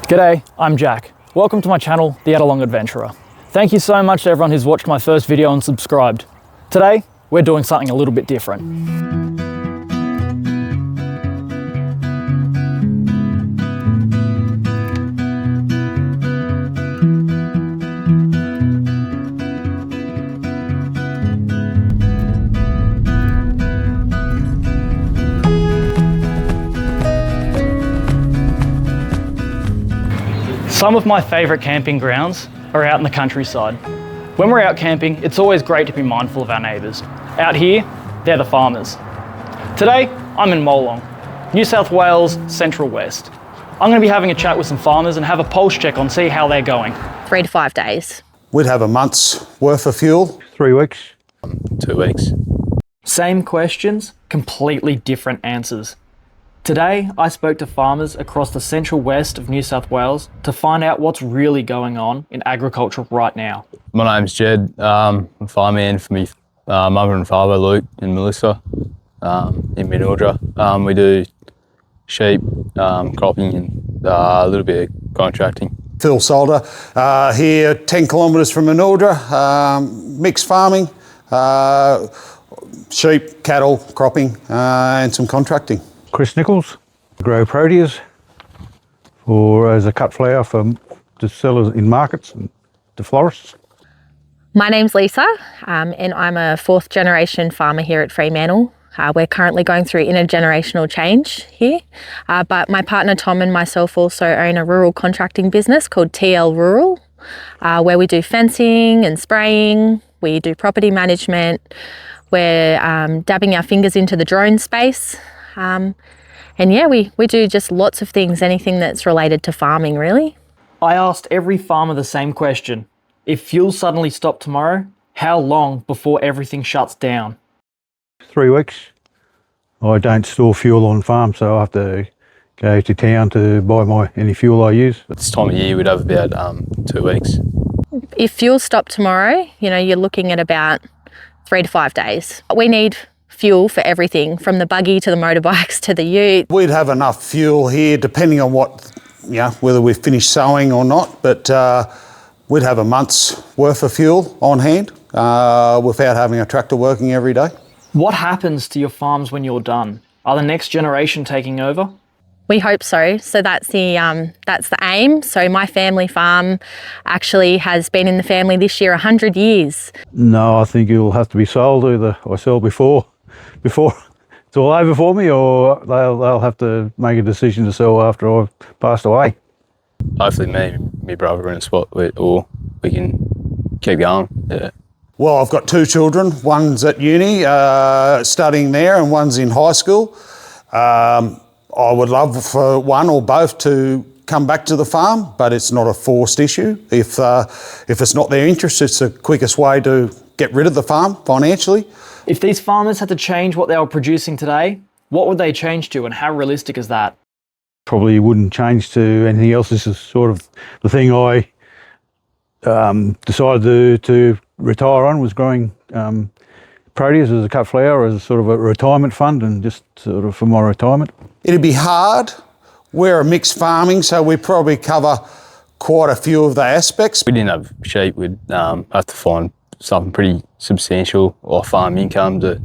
G'day, I'm Jack. Welcome to my channel, The Adelong Adventurer. Thank you so much to everyone who's watched my first video and subscribed. Today, we're doing something a little bit different. Some of my favourite camping grounds are out in the countryside. When we're out camping, it's always great to be mindful of our neighbours. Out here, they're the farmers. Today, I'm in Molong, New South Wales, Central West. I'm going to be having a chat with some farmers and have a pulse check on see how they're going. 3 to 5 days. We'd have a month's worth of fuel. 3 weeks. 2 weeks. Same questions, completely different answers. Today, I spoke to farmers across the central west of New South Wales to find out what's really going on in agriculture right now. My name's Jed. I'm a fireman for me mother and father, Luke and Melissa, in Mildura. We do sheep, cropping and a little bit of contracting. Phil Solder, here 10 kilometres from Mildura, mixed farming, sheep, cattle, cropping and some contracting. Chris Nichols, grow proteas as a cut flower to sell in markets and to florists. My name's Lisa and I'm a 4th generation farmer here at Fremantle. We're currently going through intergenerational change here, but my partner Tom and myself also own a rural contracting business called TL Rural, where we do fencing and spraying, we do property management, we're dabbing our fingers into the drone space. And yeah, we do just lots of things, anything that's related to farming, really. I asked every farmer the same question. If fuel suddenly stopped tomorrow, how long before everything shuts down? 3 weeks. I don't store fuel on farm, so I have to go to town to buy any fuel I use. At this time of year, we'd have about 2 weeks. If fuel stopped tomorrow, you're looking at about 3 to 5 days. We need fuel for everything, from the buggy to the motorbikes to the ute. We'd have enough fuel here, depending on whether we've finished sowing or not, but we'd have a month's worth of fuel on hand without having a tractor working every day. What happens to your farms when you're done? Are the next generation taking over? We hope so. So that's the aim. So my family farm actually has been in the family this year 100 years. No, I think it'll have to be sold. Either I sell before it's all over for me, or they'll have to make a decision to sell after I've passed away. Hopefully me and my brother are in a spot or we can keep going. Yeah. Well, I've got 2 children. One's at uni, studying there, and one's in high school. I would love for one or both to come back to the farm, but it's not a forced issue. If it's not their interest, it's the quickest way to get rid of the farm financially. If these farmers had to change what they were producing today, what would they change to and how realistic is that? Probably wouldn't change to anything else. This is sort of the thing I decided to retire on, was growing produce as a cut flower as sort of a retirement fund, and just sort of for my retirement. It'd be hard. We're a mixed farming, so we probably cover quite a few of the aspects. We didn't have sheep, we'd have to find something pretty substantial or farm income to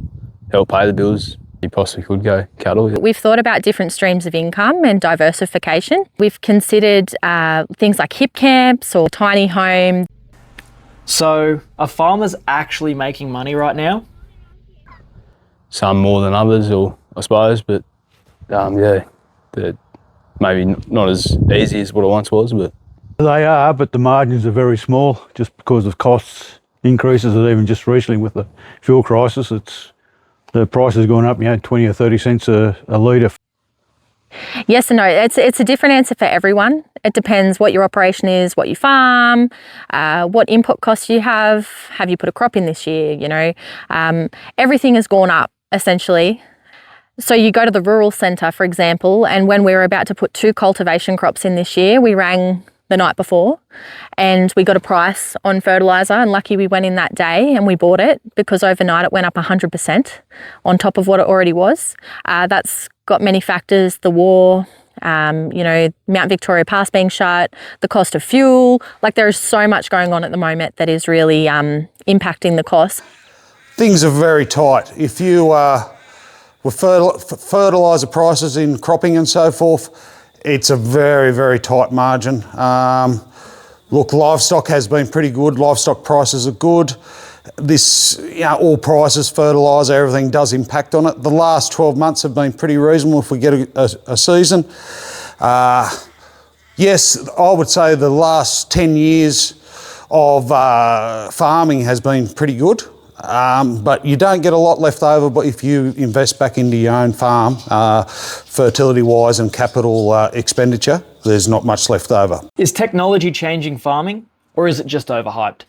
help pay the bills. You possibly could go cattle. We've thought about different streams of income and diversification. We've considered things like hip camps or tiny home. So are farmers actually making money right now? Some more than others, or I suppose, but yeah, they're maybe not as easy as what it once was. But they are, but the margins are very small just because of costs increases, and even just recently with the fuel crisis, the price has gone up, 20 or 30 cents a litre. Yes and no. It's a different answer for everyone. It depends what your operation is, what you farm, what input costs you have you put a crop in this year, everything has gone up essentially. So you go to the rural centre, for example, and when we were about to put 2 cultivation crops in this year, we rang the night before and we got a price on fertiliser, and lucky we went in that day and we bought it, because overnight it went up 100% on top of what it already was. That's got many factors: the war, Mount Victoria Pass being shut, the cost of fuel. Like, there is so much going on at the moment that is really impacting the cost. Things are very tight. If you with fertiliser prices in cropping and so forth, it's a very, very tight margin. Look, livestock has been pretty good. Livestock prices are good. This, all prices, fertiliser, everything does impact on it. The last 12 months have been pretty reasonable if we get a season. Yes, I would say the last 10 years of farming has been pretty good. But you don't get a lot left over, but if you invest back into your own farm, fertility-wise and capital expenditure, there's not much left over. Is technology changing farming, or is it just overhyped?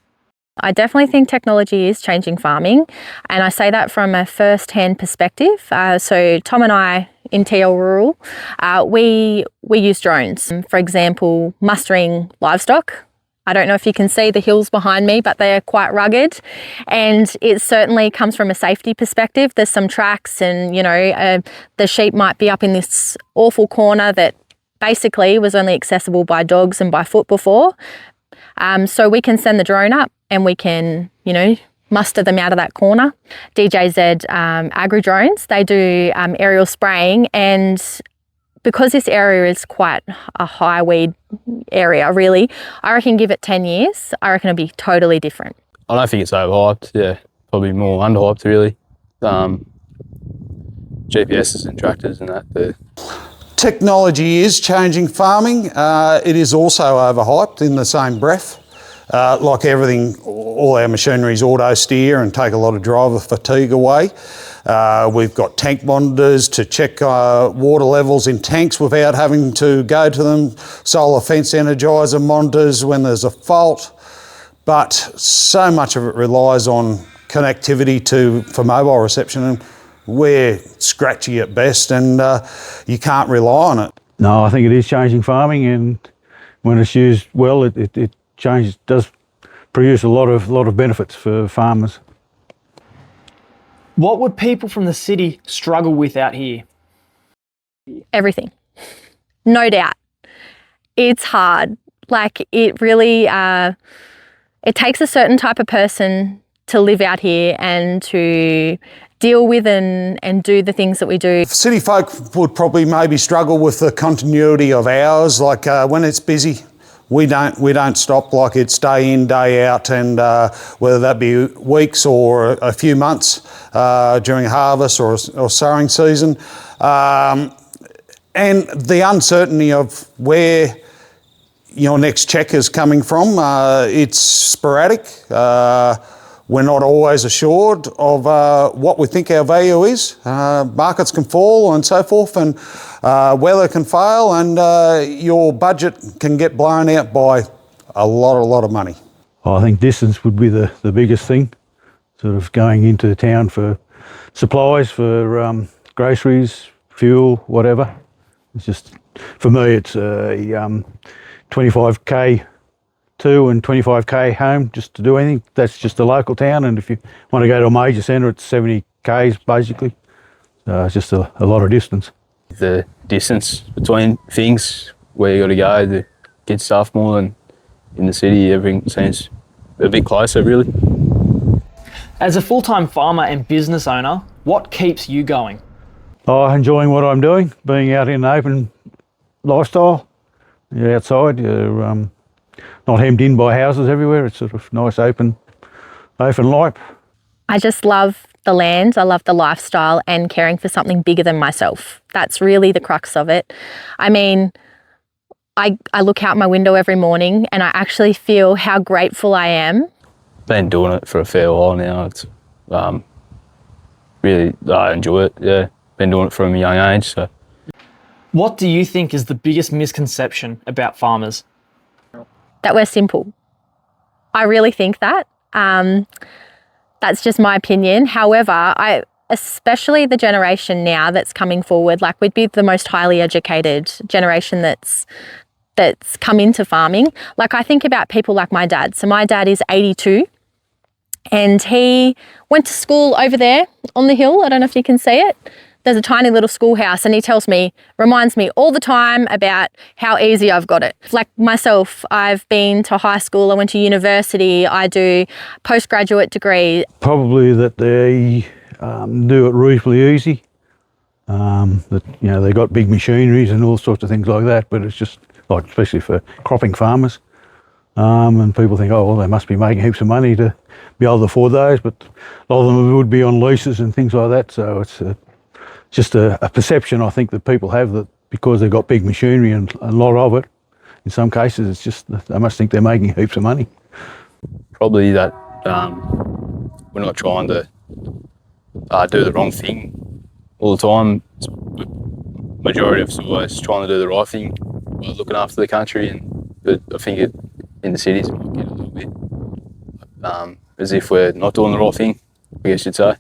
I definitely think technology is changing farming, and I say that from a first-hand perspective. So Tom and I in TL Rural, we use drones. For example, mustering livestock. I don't know if you can see the hills behind me, but they're quite rugged, and it certainly comes from a safety perspective. There's some tracks, and the sheep might be up in this awful corner that basically was only accessible by dogs and by foot before. So we can send the drone up and we can, muster them out of that corner. DJZ agri drones, they do aerial spraying, and because this area is quite a high weed area, really, I reckon give it 10 years, I reckon it'll be totally different. I don't think it's overhyped, yeah. Probably more underhyped, really. GPSs and tractors and that. Technology is changing farming. It is also overhyped in the same breath. Like everything, all our machinery is auto steer and take a lot of driver fatigue away. We've got tank monitors to check water levels in tanks without having to go to them. Solar fence energiser monitors when there's a fault. But so much of it relies on connectivity for mobile reception, and we're scratchy at best, and you can't rely on it. No, I think it is changing farming, and when it's used well, it does produce a lot of benefits for farmers. What would people from the city struggle with out here? Everything, no doubt. It's hard. Like, it really, it takes a certain type of person to live out here and to deal with and do the things that we do. City folk would probably maybe struggle with the continuity of hours. Like when it's busy, we don't stop. Like, it's day in, day out, and whether that be weeks or a few months during harvest or sowing season, and the uncertainty of where your next check is coming from. It's sporadic. We're not always assured of what we think our value is. Markets can fall and so forth, and weather can fail, and your budget can get blown out by a lot of money. I think distance would be the biggest thing, sort of going into town for supplies, for groceries, fuel, whatever. It's just, for me, it's 25k to and 25k home just to do anything. That's just a local town, and if you want to go to a major centre, it's 70k's basically. It's just a lot of distance. The distance between things, where you got to go to get stuff, more than in the city. Everything seems a bit closer, really. As a full-time farmer and business owner, what keeps you going? Enjoying what I'm doing, being out in an open lifestyle. You're outside, you're not hemmed in by houses everywhere. It's sort of nice open life. I just love the land, I love the lifestyle, and caring for something bigger than myself. That's really the crux of it. I mean, I look out my window every morning and I actually feel how grateful I am. Been doing it for a fair while now. It's really, I enjoy it, yeah. Been doing it from a young age, so. What do you think is the biggest misconception about farmers? That we're simple. I really think that. That's just my opinion. However, especially the generation now that's coming forward, like, we'd be the most highly educated generation that's come into farming. Like, I think about people like my dad. So my dad is 82 and he went to school over there on the hill. I don't know if you can see it. there's a tiny little schoolhouse, and he reminds me all the time about how easy I've got it. Like myself, I've been to high school, I went to university, I do postgraduate degree. Probably that they do it reasonably easy. That, you know, they got big machineries and all sorts of things like that, but it's just, like, especially for cropping farmers. And people think, oh, well, they must be making heaps of money to be able to afford those, but a lot of them would be on leases and things like that. So it's just a perception, I think, that people have, that because they've got big machinery and a lot of it, in some cases, it's just they must think they're making heaps of money. Probably that we're not trying to do the wrong thing all the time. Majority of us are always trying to do the right thing by looking after the country, but I think in the cities it might get a little bit as if we're not doing the right thing, I guess you'd say.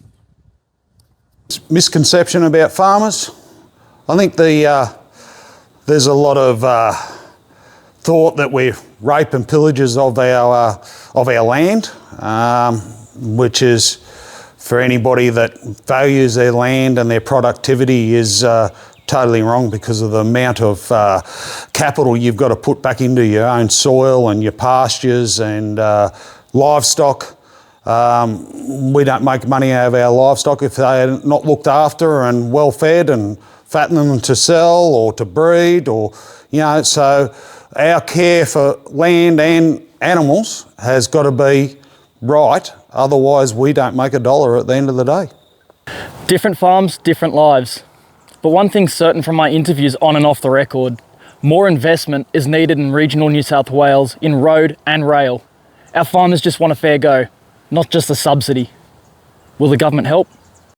Misconception about farmers. I think there's a lot of thought that we're rape and pillagers of our land, which is, for anybody that values their land and their productivity, is totally wrong, because of the amount of capital you've got to put back into your own soil and your pastures and livestock. We don't make money out of our livestock if they're not looked after and well fed and fatten them to sell or to breed, or, you know, so our care for land and animals has got to be right, otherwise we don't make a dollar at the end of the day. Different farms, different lives. But one thing's certain from my interviews on and off the record: more investment is needed in regional New South Wales in road and rail. Our farmers just want a fair go, not just a subsidy. Will the government help?